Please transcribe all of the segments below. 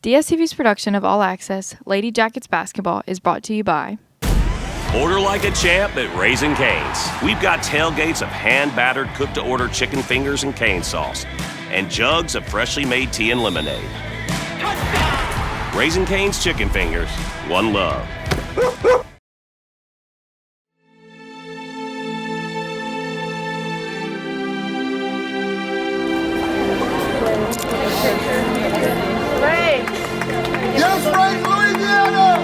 DSTV's production of All Access, Lady Jackets Basketball, is brought to you by Order like a champ at Raising Cane's. We've got tailgates of hand-battered, cooked-to-order chicken fingers and cane sauce, and jugs of freshly made tea and lemonade. Touchdown! Raising Cane's Chicken Fingers, one love. Yes, right, Louisiana!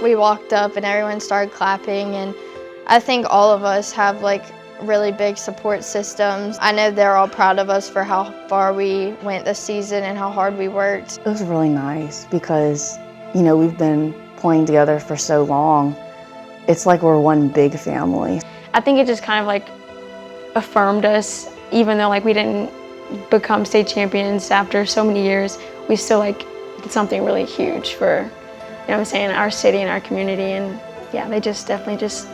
We walked up and everyone started clapping, and I think all of us have like really big support systems. I know they're all proud of us for how far we went this season and how hard we worked. It was really nice because, you know, we've been playing together for so long. It's like we're one big family. I think it just kind of like affirmed us, even though like we didn't become state champions after so many years, we still like did something really huge for, you know what I'm saying, our city and our community. And yeah, they just definitely just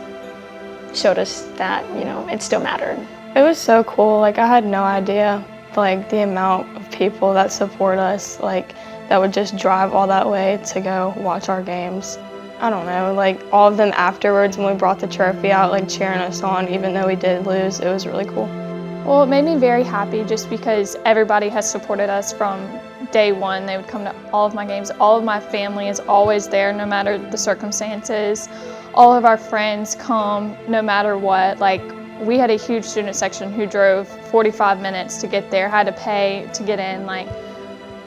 showed us that, you know, it still mattered. It was so cool. Like I had no idea like the amount of people that support us, like that would just drive all that way to go watch our games. I don't know, like all of them afterwards when we brought the trophy out, like cheering us on even though we did lose, it was really cool. Well, it made me very happy just because everybody has supported us from day one. They would come to all of my games. All of my family is always there no matter the circumstances. All of our friends come no matter what. Like we had a huge student section who drove 45 minutes to get there, had to pay to get in. Like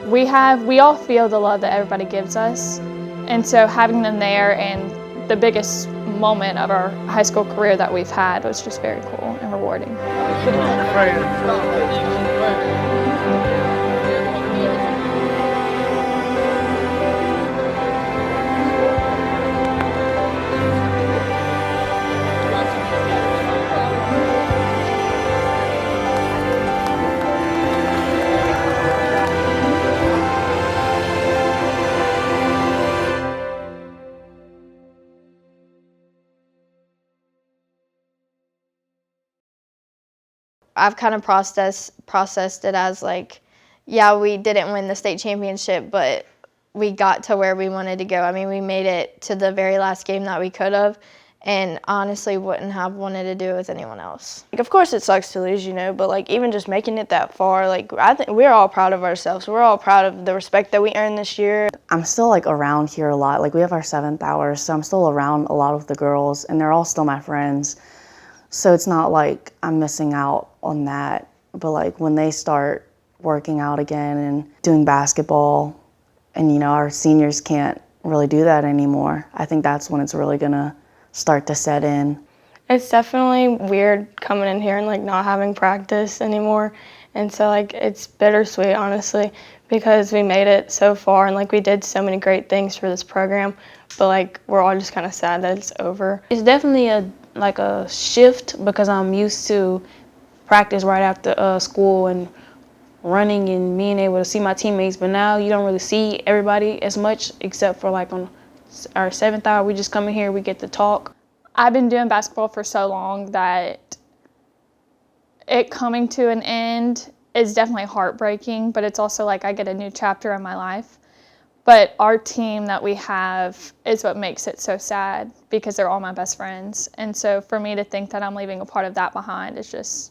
we all feel the love that everybody gives us. And so having them there and the biggest moment of our high school career that we've had was just very cool and rewarding. I've kind of processed it as like, yeah, we didn't win the state championship, but we got to where we wanted to go. I mean, we made it to the very last game that we could have, and honestly wouldn't have wanted to do it with anyone else. Like, of course it sucks to lose, you know, but like even just making it that far, like I think we're all proud of ourselves. We're all proud of the respect that we earned this year. I'm still like around here a lot. Like we have our 7th hour, so I'm still around a lot of the girls and they're all still my friends. So it's not like I'm missing out on that. But like when they start working out again and doing basketball and, you know, our seniors can't really do that anymore, I think that's when it's really gonna start to set in. It's definitely weird coming in here and like not having practice anymore. And so like it's bittersweet, honestly, because we made it so far and like we did so many great things for this program, but like we're all just kind of sad that it's over. It's definitely a shift because I'm used to practice right after school and running and being able to see my teammates, but now you don't really see everybody as much except for like on our 7th hour. We just come in here, we get to talk. I've been doing basketball for so long that it coming to an end is definitely heartbreaking, but it's also like I get a new chapter in my life. But our team that we have is what makes it so sad because they're all my best friends. And so for me to think that I'm leaving a part of that behind is just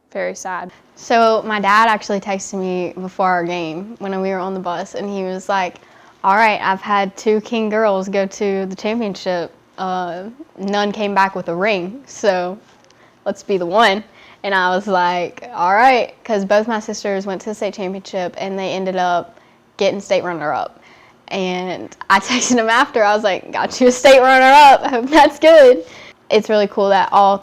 very sad. So my dad actually texted me before our game when we were on the bus, and he was like, all right, I've had 2 King girls go to the championship. None came back with a ring, so let's be the one. And I was like, all right, because both my sisters went to the state championship and they ended up getting state runner-up. And I texted him after. I was like, got you a state runner-up. I hope that's good. It's really cool that all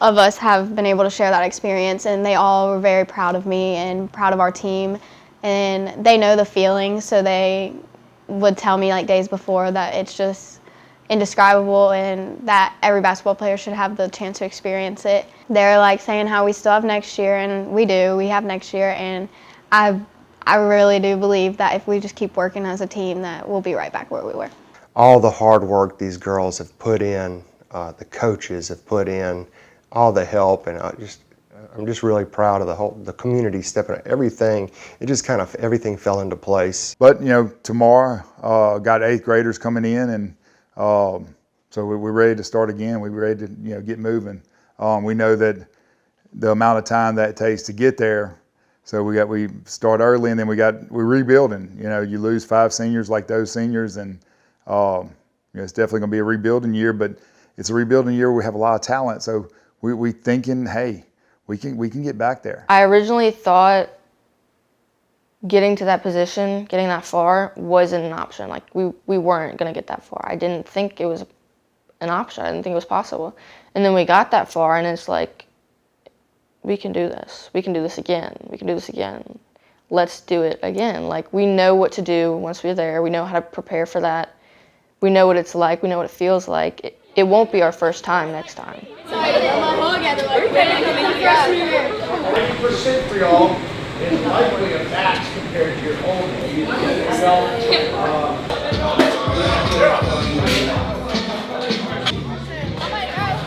of us have been able to share that experience, and they all were very proud of me and proud of our team. And they know the feeling, so they would tell me like days before that it's just indescribable and that every basketball player should have the chance to experience it. They're like saying how we still have next year, and we do. We have next year, and I really do believe that if we just keep working as a team that we'll be right back where we were. all the hard work these girls have put in, the coaches have put in, all the help, and I'm just really proud of the community stepping up. Everything, it just kind of, everything fell into place. But, you know, tomorrow, got 8th graders coming in, and so we're ready to start again. We're ready to, you know, get moving. We know that the amount of time that it takes to get there, so we start early, and then we're rebuilding. You know, you lose 5 seniors like those seniors, and you know, it's definitely going to be a rebuilding year, but it's a rebuilding year where we have a lot of talent, so we thinking, hey, we can get back there. I originally thought getting to that position, getting that far, wasn't an option. Like, we weren't going to get that far. I didn't think it was an option. I didn't think it was possible. And then we got that far, and it's like, we can do this. We can do this again. We can do this again. Let's do it again. Like, we know what to do once we're there. We know how to prepare for that. We know what it's like. We know what it feels like. It won't be our first time next time. 80% for y'all is likely a max compared to your own.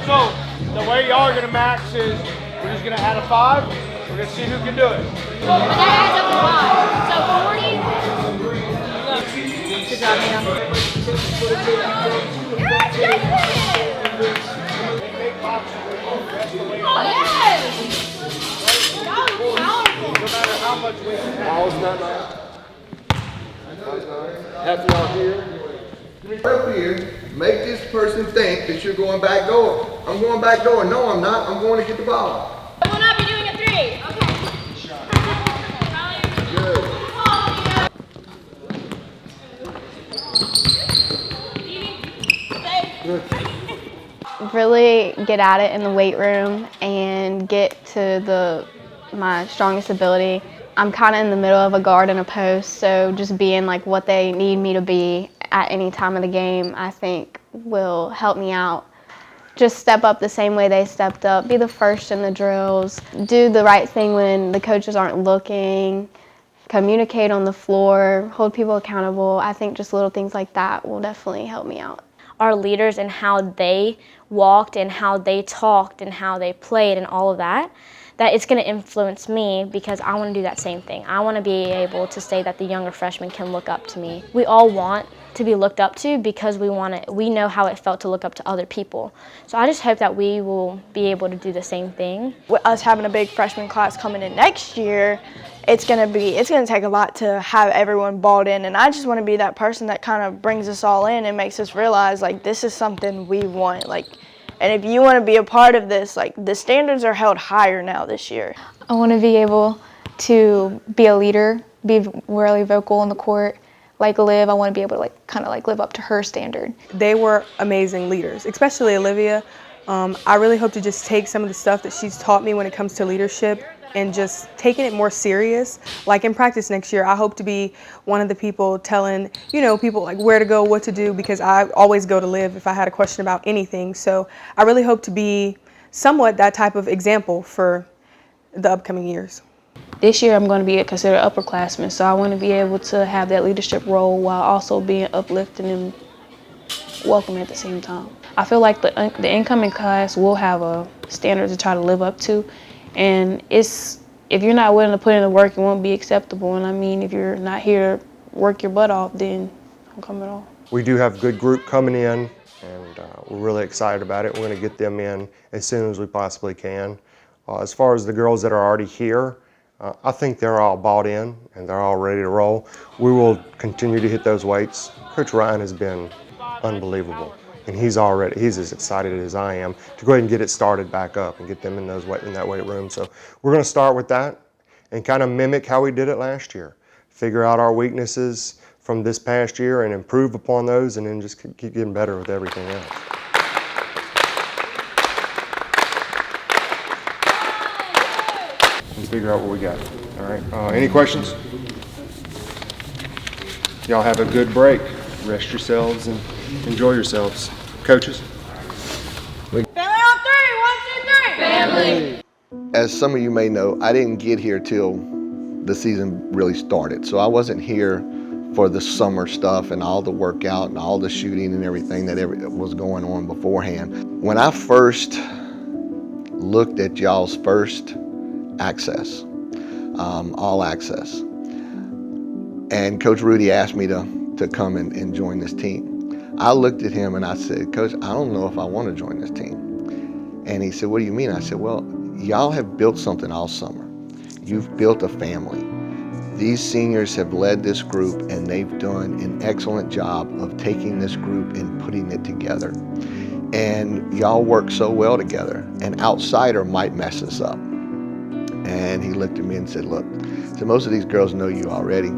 So the way y'all are gonna max is we're just gonna add a 5. We're gonna see who can do it. Well, that adds up to 5. So 40. Good job, Nina. Oh, yes! That was powerful. No matter how much weight you have. Ball's not nine. Half y'all here. Up here, make this person think that you're going back door. I'm going back door. No, I'm not. I'm going to get the ball. I will not be doing a 3. Good. Really get at it in the weight room and get to my strongest ability. I'm kind of in the middle of a guard and a post, so just being like what they need me to be at any time of the game, I think will help me out. Just step up the same way they stepped up, be the first in the drills, do the right thing when the coaches aren't looking, communicate on the floor, hold people accountable. I think just little things like that will definitely help me out. Our leaders and how they walked and how they talked and how they played and all of that, that it's going to influence me because I want to do that same thing. I want to be able to say that the younger freshmen can look up to me. We all want to be looked up to because we know how it felt to look up to other people. So I just hope that we will be able to do the same thing. With us having a big freshman class coming in next year, it's gonna take a lot to have everyone bought in, and I just want to be that person that kind of brings us all in and makes us realize like this is something we want. Like, and if you want to be a part of this, like the standards are held higher now this year. I want to be able to be a leader, be really vocal on the court. Like Liv, I want to be able to kind of live up to her standard. They were amazing leaders, especially Olivia. I really hope to just take some of the stuff that she's taught me when it comes to leadership and just taking it more serious. Like in practice next year, I hope to be one of the people telling, people like where to go, what to do, because I always go to Liv if I had a question about anything. So I really hope to be somewhat that type of example for the upcoming years. This year I'm going to be considered upperclassman, so I want to be able to have that leadership role while also being uplifting and welcoming at the same time. I feel like the incoming class will have a standard to try to live up to, and if you're not willing to put in the work, it won't be acceptable. And I mean, if you're not here to work your butt off, then don't come at all. We do have a good group coming in, and we're really excited about it. We're going to get them in as soon as we possibly can. As far as the girls that are already here, I think they're all bought in and they're all ready to roll. We will continue to hit those weights. Coach Ryan has been unbelievable, and he's as excited as I am to go ahead and get it started back up and get them in that weight room. So we're going to start with that and kind of mimic how we did it last year. Figure out our weaknesses from this past year and improve upon those, and then just keep getting better with everything else. Figure out what we got. All right. Any questions? Y'all have a good break. Rest yourselves and enjoy yourselves. Coaches? Family on 3. 1, 2, 3. Family. As some of you may know, I didn't get here till the season really started. So I wasn't here for the summer stuff and all the workout and all the shooting and everything that was going on beforehand. When I first looked at y'all's first access, all access, and Coach Rudy asked me to come and join this team, I looked at him and I said, Coach, I don't know if I want to join this team. And he said, what do you mean? I said, well, y'all have built something all summer. You've built a family. These seniors have led this group and they've done an excellent job of taking this group and putting it together. And y'all work so well together. An outsider might mess us up. And he looked at me and said, look, so most of these girls know you already.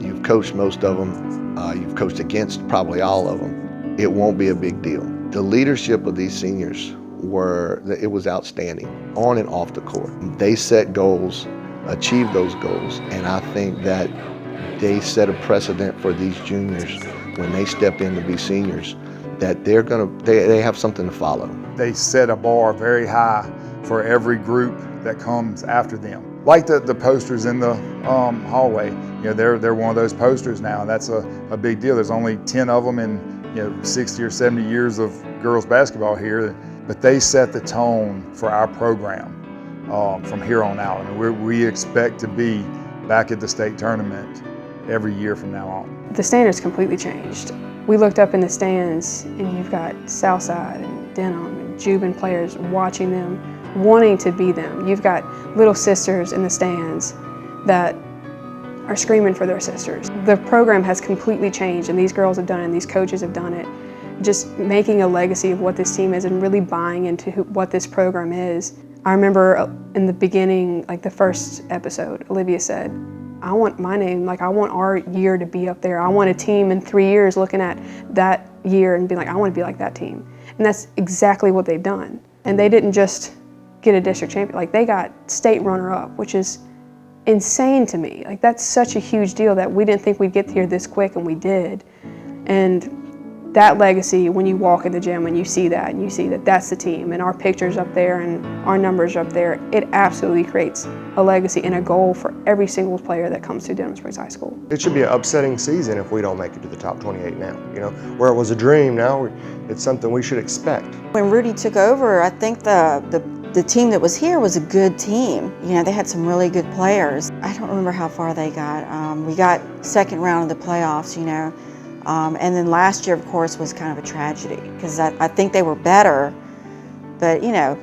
You've coached most of them. You've coached against probably all of them. It won't be a big deal. The leadership of these seniors it was outstanding on and off the court. They set goals, achieved those goals, and I think that they set a precedent for these juniors when they step in to be seniors, that they have something to follow. They set a bar very high for every group that comes after them. Like the posters in the hallway, you know, they're one of those posters now, and that's a big deal. There's only 10 of them in 60 or 70 years of girls basketball here, but they set the tone for our program from here on out. And we expect to be back at the state tournament every year from now on. The standards completely changed. We looked up in the stands and you've got Southside and Denham and Juban players watching them, wanting to be them. You've got little sisters in the stands that are screaming for their sisters. The program has completely changed, and these girls have done it and these coaches have done it. Just making a legacy of what this team is and really buying into what this program is. I remember in the beginning, like the first episode, Olivia said, I want my name, like I want our year to be up there. I want a team in 3 years looking at that year and be like, I want to be like that team. And that's exactly what they've done. And they didn't just get a district champion, like they got state runner-up, which is insane to me. Like that's such a huge deal that we didn't think we'd get here this quick, and we did. And that legacy, when you walk in the gym and you see that, and you see that that's the team, and our picture's up there and our numbers are up there, it absolutely creates a legacy and a goal for every single player that comes to Denham Springs High School. It should be an upsetting season if we don't make it to the top 28 now. You know, where it was a dream, now it's something we should expect. When Rudy took over, I think the team that was here was a good team. You know, they had some really good players. I don't remember how far they got. We got second round of the playoffs, you know. And then last year, of course, was kind of a tragedy because I think they were better, but you know,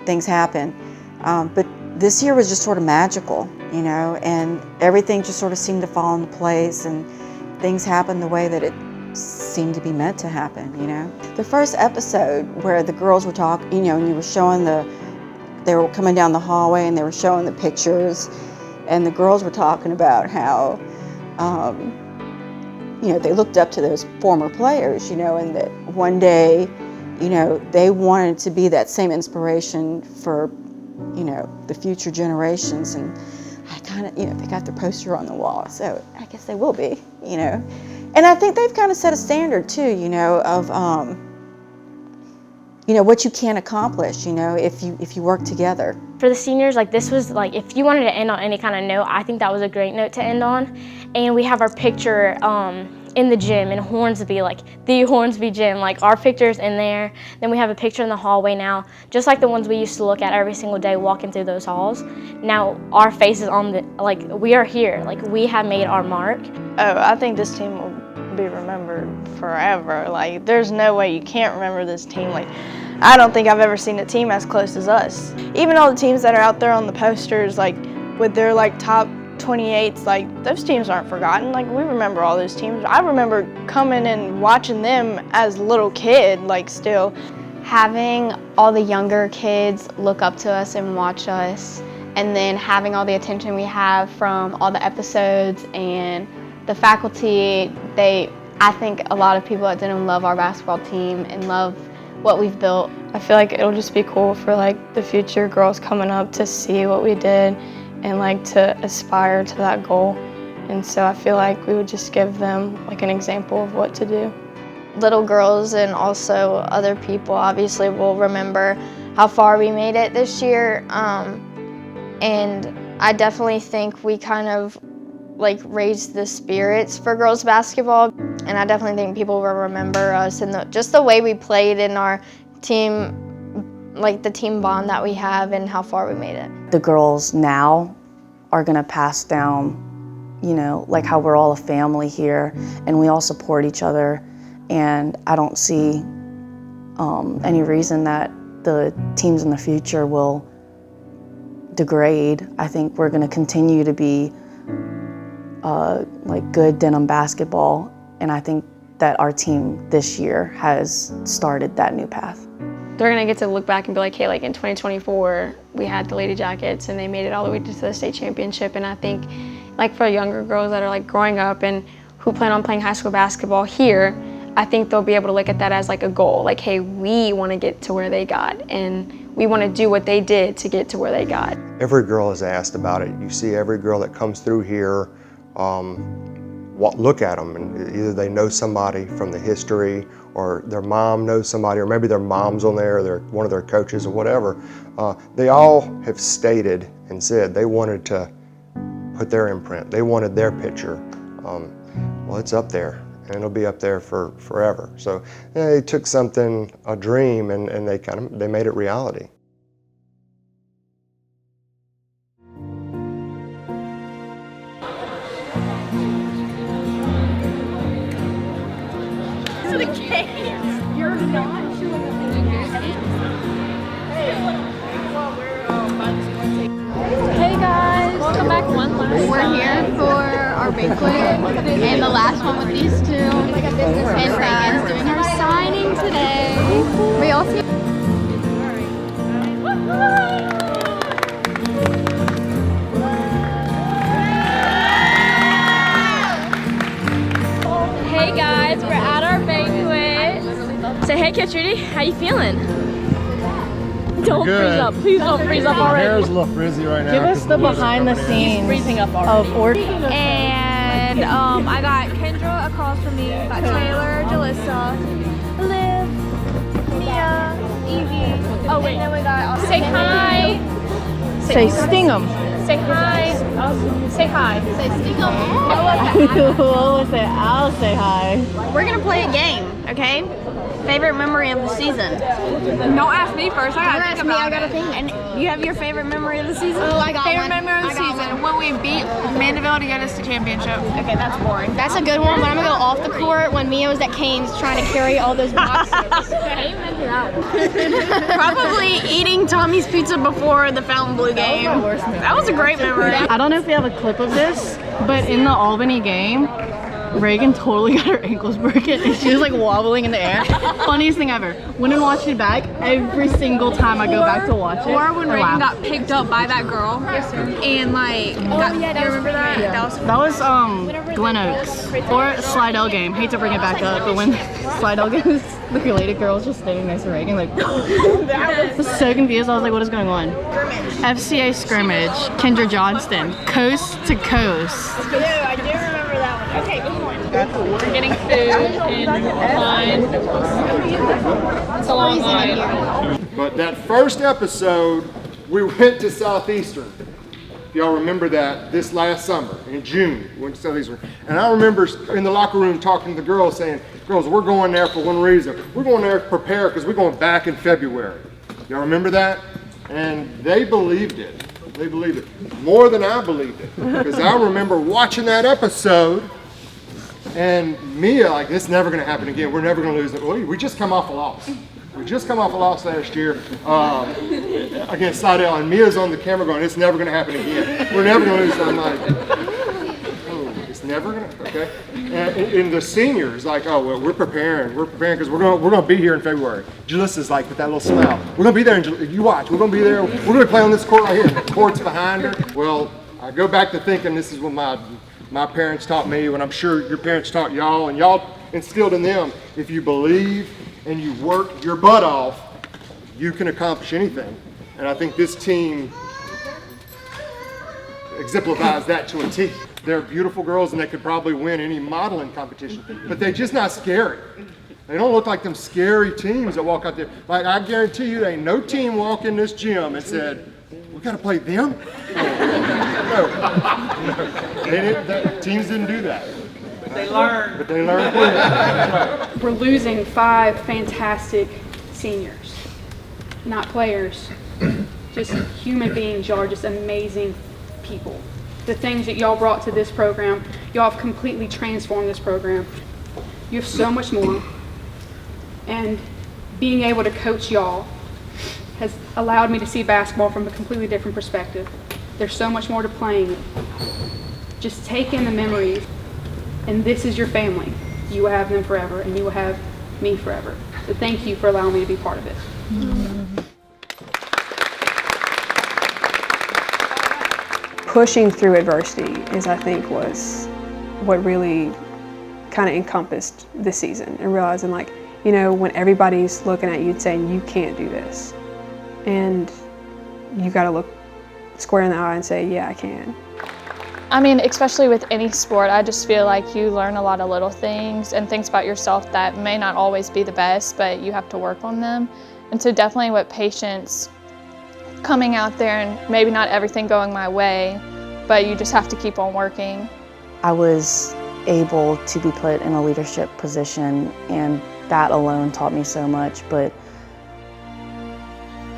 things happen. But this year was just sort of magical, you know, and everything just sort of seemed to fall into place, and things happened the way that it seemed to be meant to happen, you know. The first episode where the girls were talking, you know, and you were showing they were coming down the hallway and they were showing the pictures, and the girls were talking about how, you know, they looked up to those former players, you know, and that one day, you know, they wanted to be that same inspiration for, you know, the future generations. And I kind of, you know, they got their poster on the wall, so I guess they will be, you know. And I think they've kind of set a standard too, you know, of, you know, what you can accomplish, you know, if you work together. For the seniors, like this was like, if you wanted to end on any kind of note, I think that was a great note to end on. And we have our picture in the gym in Hornsby, like the Hornsby gym, like our picture's in there. Then we have a picture in the hallway now, just like the ones we used to look at every single day walking through those halls. Now our face is on the, like we are here, like we have made our mark. Oh, I think this team will be remembered forever. Like there's no way you can't remember this team. Like I don't think I've ever seen a team as close as us. Even all the teams that are out there on the posters, like with their like top 28s, like those teams aren't forgotten. Like we remember all those teams. I remember coming and watching them as a little kid, like still. Having all the younger kids look up to us and watch us, and then having all the attention we have from all the episodes and the faculty, I think a lot of people at Denham love our basketball team and love what we've built. I feel like it'll just be cool for like the future girls coming up to see what we did and like to aspire to that goal. And so I feel like we would just give them like an example of what to do. Little girls and also other people obviously will remember how far we made it this year. And I definitely think we kind of like raised the spirits for girls basketball. And I definitely think people will remember us and just the way we played in our team, like the team bond that we have and how far we made it. The girls now are gonna pass down, you know, like how we're all a family here and we all support each other. And I don't see any reason that the teams in the future will degrade. I think we're gonna continue to be like good Denham basketball. And I think that our team this year has started that new path. They're gonna get to look back and be like, hey, like in 2024, we had the Lady Jackets and they made it all the way to the state championship. And I think like for younger girls that are like growing up and who plan on playing high school basketball here, I think they'll be able to look at that as like a goal. Like, hey, we wanna get to where they got and we wanna do what they did to get to where they got. Every girl is asked about it. You see every girl that comes through here, look at them, and either they know somebody from the history or their mom knows somebody, or maybe their mom's on there, or one of their coaches or whatever. They all have stated and said they wanted to put their imprint. They wanted their picture. Well, it's up there, and it'll be up there for forever. So they took something, a dream, and they made it reality. You're not chewing Hey guys, welcome back one last time. We're here for our banquet and the last one with these two. And Reagan's doing her signing today. We all see. Hey guys, we're at our banquet. Say hey, Coach Rudy, how you feeling? Don't Good. freeze up. Please don't freeze up My already. hair's a little frizzy right now. Give us the behind the scenes freezing up of Audrey. And I got Kendra across from me, got Taylor, Jalissa, Liv, Mia, Evie. Oh wait, and then we got say hi. Say sting 'em. Say hi. Say hi. Say sting 'em. What was it? I'll say hi. We're gonna play a game, okay? Favorite memory of the season. Don't ask me first. I gotta think about I gotta it. think. And you have your favorite memory of the season? Oh, I got favorite one. memory of the I got season. one. When we beat Mandeville to get us to championship. Okay, that's boring. That's a good one, but I'm gonna go off the court when Mia was at Canes trying to carry all those boxes. Probably eating Tommy's pizza before the Fountain Blue game. That was a great memory. I don't know if we have a clip of this, but in the Albany game, Reagan totally got her ankles broken and she was like wobbling in the air. Funniest thing ever. Went and watched it back. Every single time I go back to watch it. Or when I Reagan laugh. got picked up by that girl. Yes, sir. And like, you remember that? Yeah. That was Glen Oaks. Or Slidell game. Hate to bring it back up, but when Slidell game was the related girls just standing next to Reagan, like, I was so confused. I was like, what is going on? FCA scrimmage, Kendra Johnston, coast to coast. I do remember that one. Okay, good one. We're getting food in line. It's a long line. But that first episode, we went to Southeastern. If y'all remember that, this last summer, in June, we went to Southeastern. And I remember in the locker room talking to the girls saying, girls, we're going there for one reason. We're going there to prepare because we're going back in February. Y'all remember that? And they believed it. They believed it. More than I believed it. Because I remember watching that episode and Mia, like, this is never going to happen again. We're never going to lose it. Well, we just come off a loss. We just come off a loss last year against Slidell, and Mia's on the camera going, it's never going to happen again. We're never going to lose it. I'm like, oh, it's never going to, okay. And the seniors, like, oh, well, we're preparing because we're going to be here in February. Jalissa's like, with that little smile, we're going to be there, you watch, we're going to be there, we're going to play on this court right here. The court's behind her. Well, I go back to thinking this is what my parents taught me, and I'm sure your parents taught y'all, and y'all instilled in them, if you believe and you work your butt off, you can accomplish anything. And I think this team exemplifies that to a T. They're beautiful girls and they could probably win any modeling competition, but they're just not scary. They don't look like them scary teams that walk out there. Like, I guarantee you, there ain't no team walk in this gym and said, we got to play them? No. Teams didn't do that. But they learned. But they learned. That's right. We're losing 5 fantastic seniors, not players, just human beings. Y'all are just amazing people. The things that y'all brought to this program, y'all have completely transformed this program. You have so much more, and being able to coach y'all has allowed me to see basketball from a completely different perspective. There's so much more to playing. Just take in the memories, and this is your family. You will have them forever, and you will have me forever. So thank you for allowing me to be part of it. Pushing through adversity is, I think, was what really kind of encompassed this season, and realizing, like, you know, when everybody's looking at you and saying you can't do this, and you got to look square in the eye and say, yeah, I can. I mean, especially with any sport, I just feel like you learn a lot of little things and things about yourself that may not always be the best, but you have to work on them. And so definitely with patience, coming out there and maybe not everything going my way, but you just have to keep on working. I was able to be put in a leadership position, and that alone taught me so much, but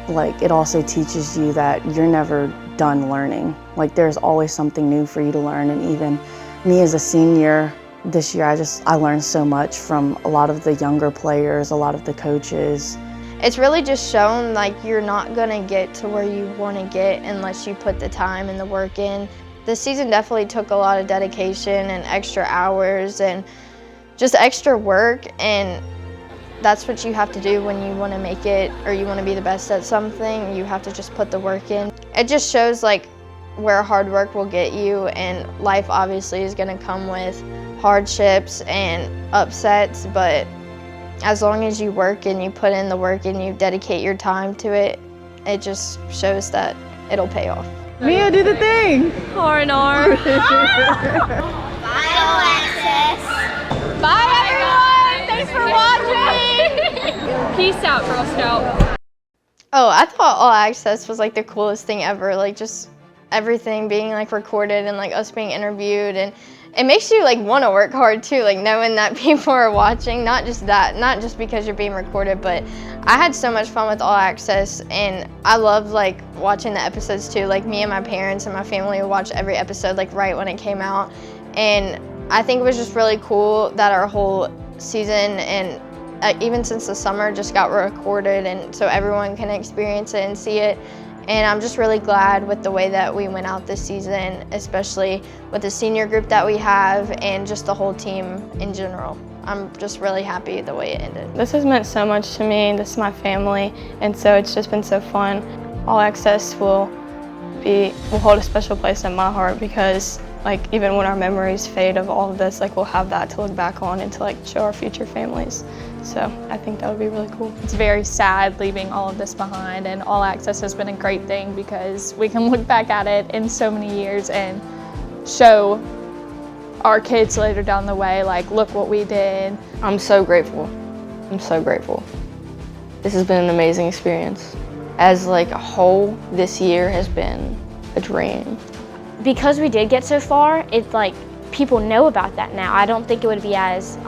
like, it also teaches you that you're never done learning. Like, there's always something new for you to learn, and even me as a senior this year, I learned so much from a lot of the younger players, a lot of the coaches. It's really just shown, like, you're not gonna get to where you wanna get unless you put the time and the work in. This season definitely took a lot of dedication and extra hours and just extra work, and that's what you have to do when you want to make it or you want to be the best at something. You have to just put the work in. It just shows, like, where hard work will get you, and life obviously is going to come with hardships and upsets, but as long as you work and you put in the work and you dedicate your time to it, it just shows that it'll pay off. Mia, do the thing! Horne. Bye, Alexis. Bye, everyone. Thanks for watching. Peace out, Girl Scout. Oh, I thought All Access was, like, the coolest thing ever. Like, just everything being, like, recorded and, like, us being interviewed, and it makes you, like, want to work hard too, like, knowing that people are watching. Not just that, not just because you're being recorded, but I had so much fun with All Access, and I loved, like, watching the episodes too. Like, me and my parents and my family would watch every episode, like, right when it came out, and I think it was just really cool that our whole season and even since the summer just got recorded, and so everyone can experience it and see it. And I'm just really glad with the way that we went out this season, especially with the senior group that we have and just the whole team in general. I'm just really happy the way it ended. This has meant so much to me. This is my family, and so it's just been so fun. All Access will hold a special place in my heart, because, like, even when our memories fade of all of this, like, we'll have that to look back on and to, like, show our future families. So I think that would be really cool. It's very sad leaving all of this behind, and All Access has been a great thing because we can look back at it in so many years and show our kids later down the way, like, look what we did. I'm so grateful. I'm so grateful. This has been an amazing experience. As, like, a whole, this year has been a dream. Because we did get so far, it's like people know about that now. I don't think it would be as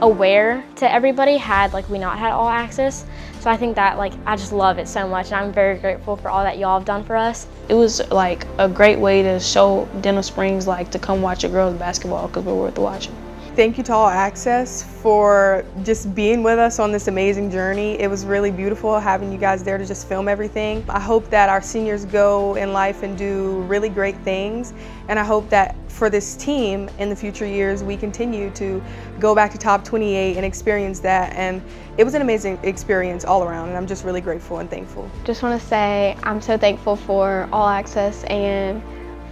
aware to everybody had, like, we not had All Access. So I think that, like, I just love it so much, and I'm very grateful for all that y'all have done for us. It was, like, a great way to show Denham Springs, like, to come watch your girls basketball, because we're worth watching. Thank you to All Access for just being with us on this amazing journey. It was really beautiful having you guys there to just film everything. I hope that our seniors go in life and do really great things, and I hope that for this team in the future years we continue to go back to top 28 and experience that. And it was an amazing experience all around, and I'm just really grateful and thankful. Just want to say I'm so thankful for All Access and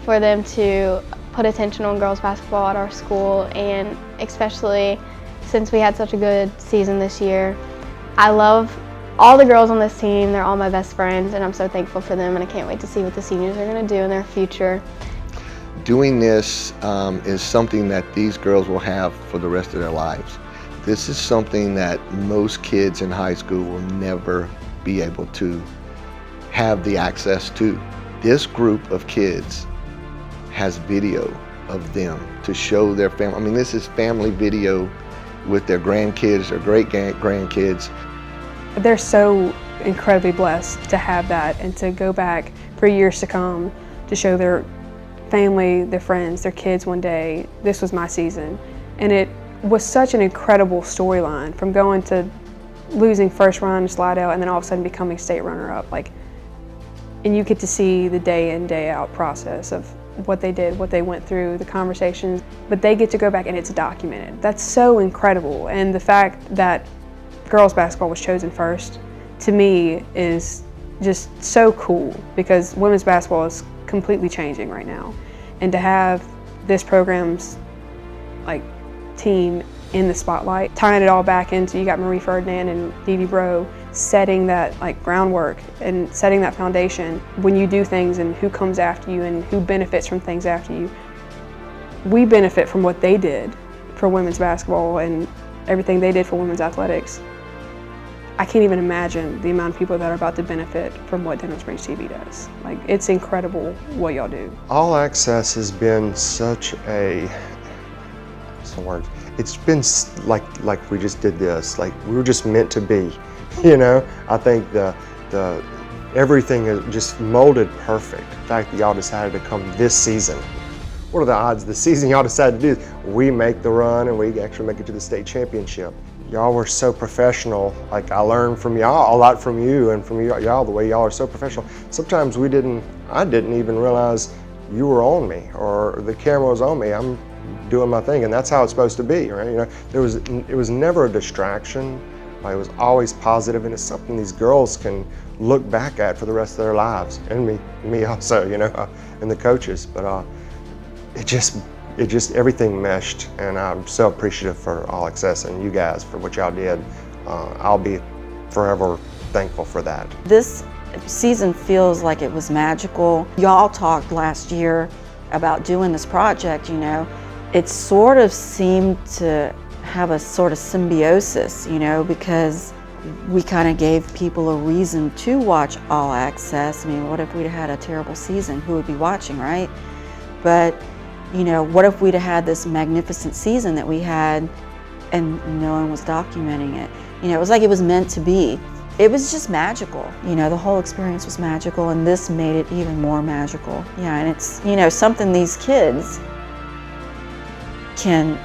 for them to put attention on girls basketball at our school, and especially since we had such a good season this year. I love all the girls on this team. They're all my best friends, and I'm so thankful for them, and I can't wait to see what the seniors are going to do in their future. Doing this is something that these girls will have for the rest of their lives. This is something that most kids in high school will never be able to have the access to. This group of kids has video of them to show their family. I mean, this is family video with their grandkids, their great-grandkids. They're so incredibly blessed to have that and to go back for years to come to show their family, their friends, their kids one day, this was my season. And it was such an incredible storyline from going to losing first round to Slidell and then all of a sudden becoming state runner-up. And you get to see the day in, day out process of what they did, what they went through, the conversations, but they get to go back and it's documented. That's so incredible. And the fact that girls basketball was chosen first, to me, is just so cool because women's basketball is completely changing right now. And to have this program's team in the spotlight, tying it all back into, you got Marie Ferdinand and Dee Dee Bro setting that groundwork and setting that foundation. When you do things and who comes after you and who benefits from things after you, we benefit from what they did for women's basketball and everything they did for women's athletics. I can't even imagine the amount of people that are about to benefit from what Denham Springs TV does. It's incredible what y'all do. All Access has been such a, what's the word? It's been like we just did this, we were just meant to be, you know? I think the everything is just molded perfect. The fact that y'all decided to come this season. What are the odds the season y'all decided to do, we make the run and we actually make it to the state championship? Y'all were so professional. I learned from y'all a lot from you and from y'all, the way y'all are so professional. Sometimes I didn't even realize you were on me or the camera was on me. I'm doing my thing and that's how it's supposed to be, right? You know, it was never a distraction. It was always positive and it's something these girls can look back at for the rest of their lives. And me also, you know, and the coaches. But it just everything meshed, and I'm so appreciative for All Access and you guys for what y'all did. I'll be forever thankful for that. This season feels like it was magical. Y'all talked last year about doing this project, you know. It sort of seemed to have a sort of symbiosis, you know, because we kind of gave people a reason to watch All Access. I mean, what if we'd had a terrible season? Who would be watching, right? But you know, what if we'd have had this magnificent season that we had and no one was documenting it? You know, it was like it was meant to be. It was just magical. You know, the whole experience was magical and this made it even more magical. Yeah, and it's, you know, something these kids can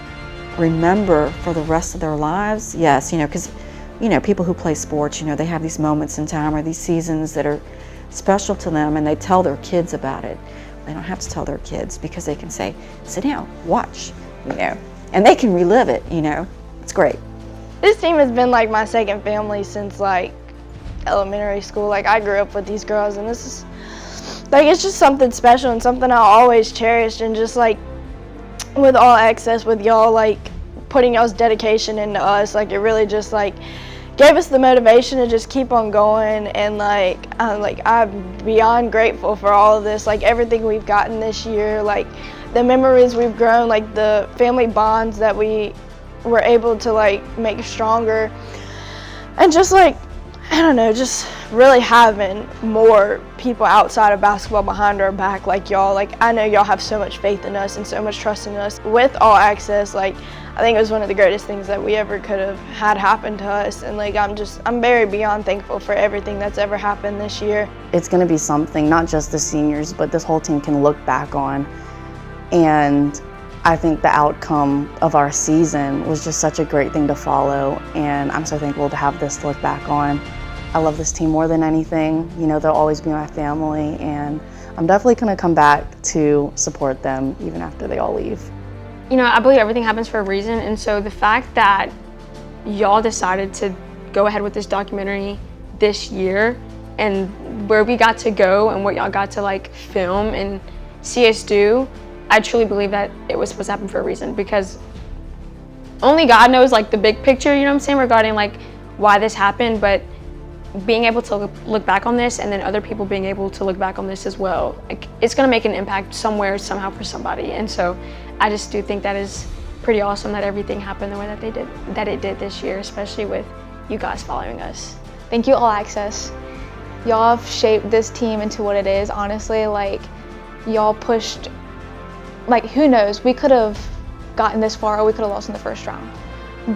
remember for the rest of their lives. Yes, you know, because, you know, people who play sports, you know, they have these moments in time or these seasons that are special to them and they tell their kids about it. They don't have to tell their kids because they can say, sit down, watch, you know, and they can relive it, you know. It's great. This team has been like my second family since elementary school. I grew up with these girls and this is, it's just something special and something I always cherished, and just with All Access, with y'all putting y'all's dedication into us, it really just gave us the motivation to just keep on going. And I'm beyond grateful for all of this, everything we've gotten this year, the memories we've grown, the family bonds that we were able to make stronger, and just I don't know, just really having more people outside of basketball behind our back like y'all. I know y'all have so much faith in us and so much trust in us. With All Access, I think it was one of the greatest things that we ever could have had happen to us, and I'm very beyond thankful for everything that's ever happened this year. It's going to be something not just the seniors, but this whole team can look back on. And I think the outcome of our season was just such a great thing to follow, and I'm so thankful to have this to look back on. I love this team more than anything. You know, they'll always be my family, and I'm definitely going to come back to support them even after they all leave. You know, I believe everything happens for a reason, and so the fact that y'all decided to go ahead with this documentary this year and where we got to go and what y'all got to film and see us do, I truly believe that it was supposed to happen for a reason, because only God knows the big picture, you know what I'm saying, regarding why this happened, but being able to look back on this and then other people being able to look back on this as well, it's going to make an impact somewhere, somehow, for somebody. And so I just do think that is pretty awesome that everything happened the way that it did this year, especially with you guys following us. Thank you, All Access. Y'all have shaped this team into what it is, honestly. Like, y'all pushed, like, who knows? We could have gotten this far or we could have lost in the first round.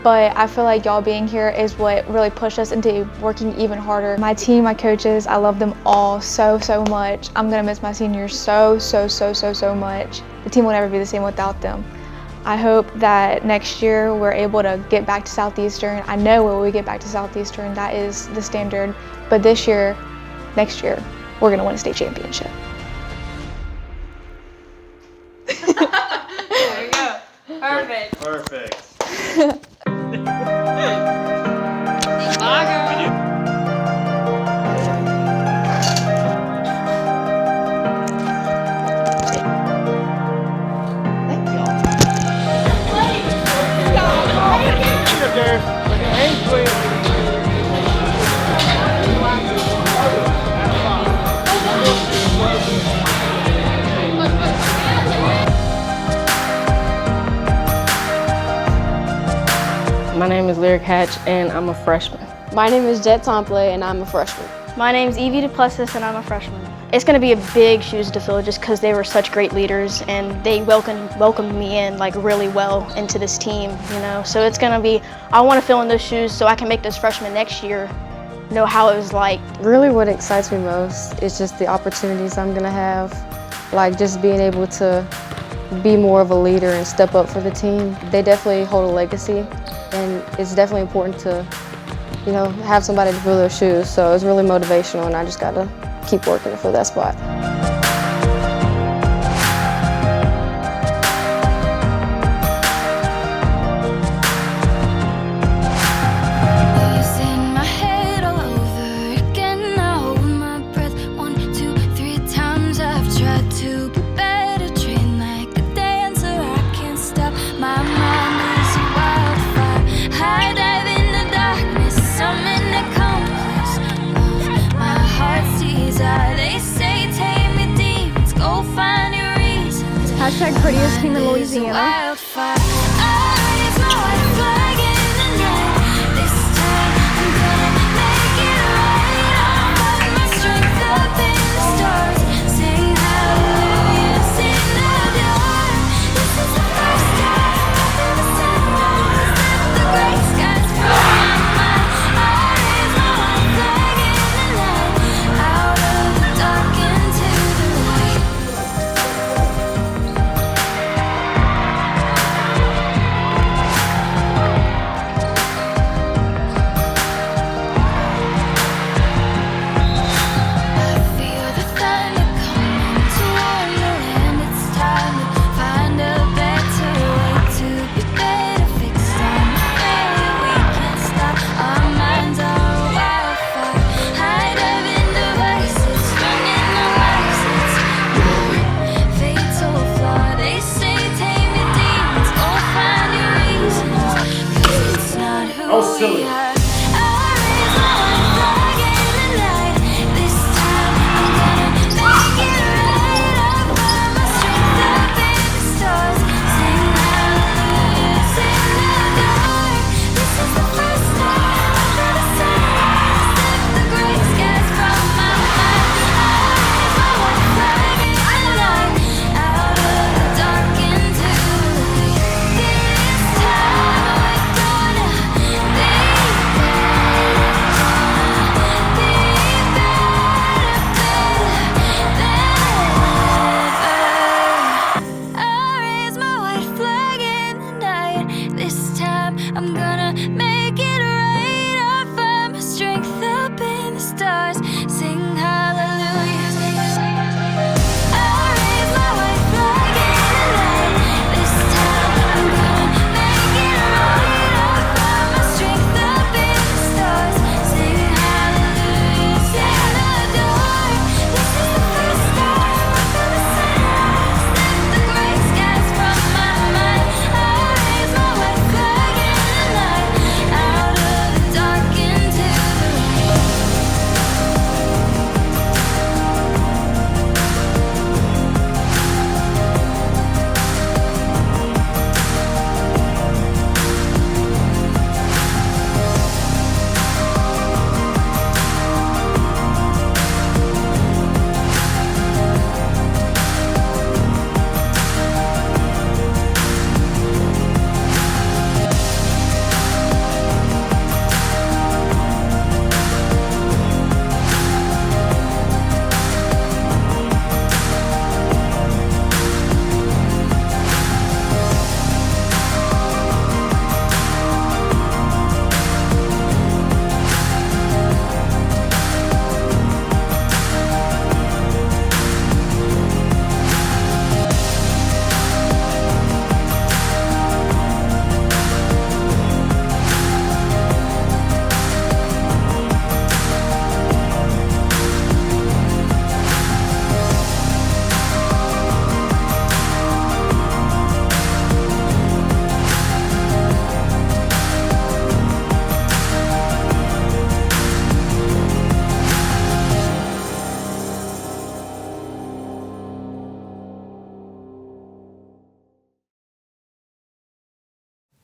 But I feel like y'all being here is what really pushed us into working even harder. My team, my coaches, I love them all so much. I'm gonna miss my seniors so much. The team will never be the same without them. I hope that next year we're able to get back to Southeastern. I know when we get back to Southeastern, that is the standard. But this year, next year, we're gonna win a state championship. There you go. Perfect. Perfect. My name is Lyric Hatch, and I'm a freshman. My name is Jet Temple, and I'm a freshman. My name's Evie DuPlessis, and I'm a freshman. It's going to be a big shoes to fill just because they were such great leaders, and they welcomed me in like really well into this team, you know. So it's going to be, I want to fill in those shoes so I can make those freshmen next year know how it was like. Really what excites me most is just the opportunities I'm gonna have, like just being able to be more of a leader and step up for the team. They definitely hold a legacy, and it's definitely important to, you know, have somebody to fill their shoes. So it's really motivational, and I just gotta keep working to fill that spot. Hashtag prettiest team in Louisiana.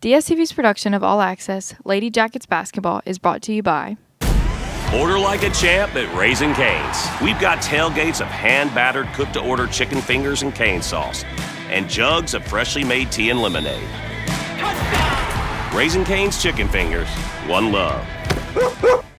DSTV's production of All Access, Lady Jackets Basketball is brought to you by Order like a champ at Raising Cane's. We've got tailgates of hand-battered, cooked-to-order chicken fingers and cane sauce, and jugs of freshly made tea and lemonade. Raising Cane's Chicken Fingers, one love.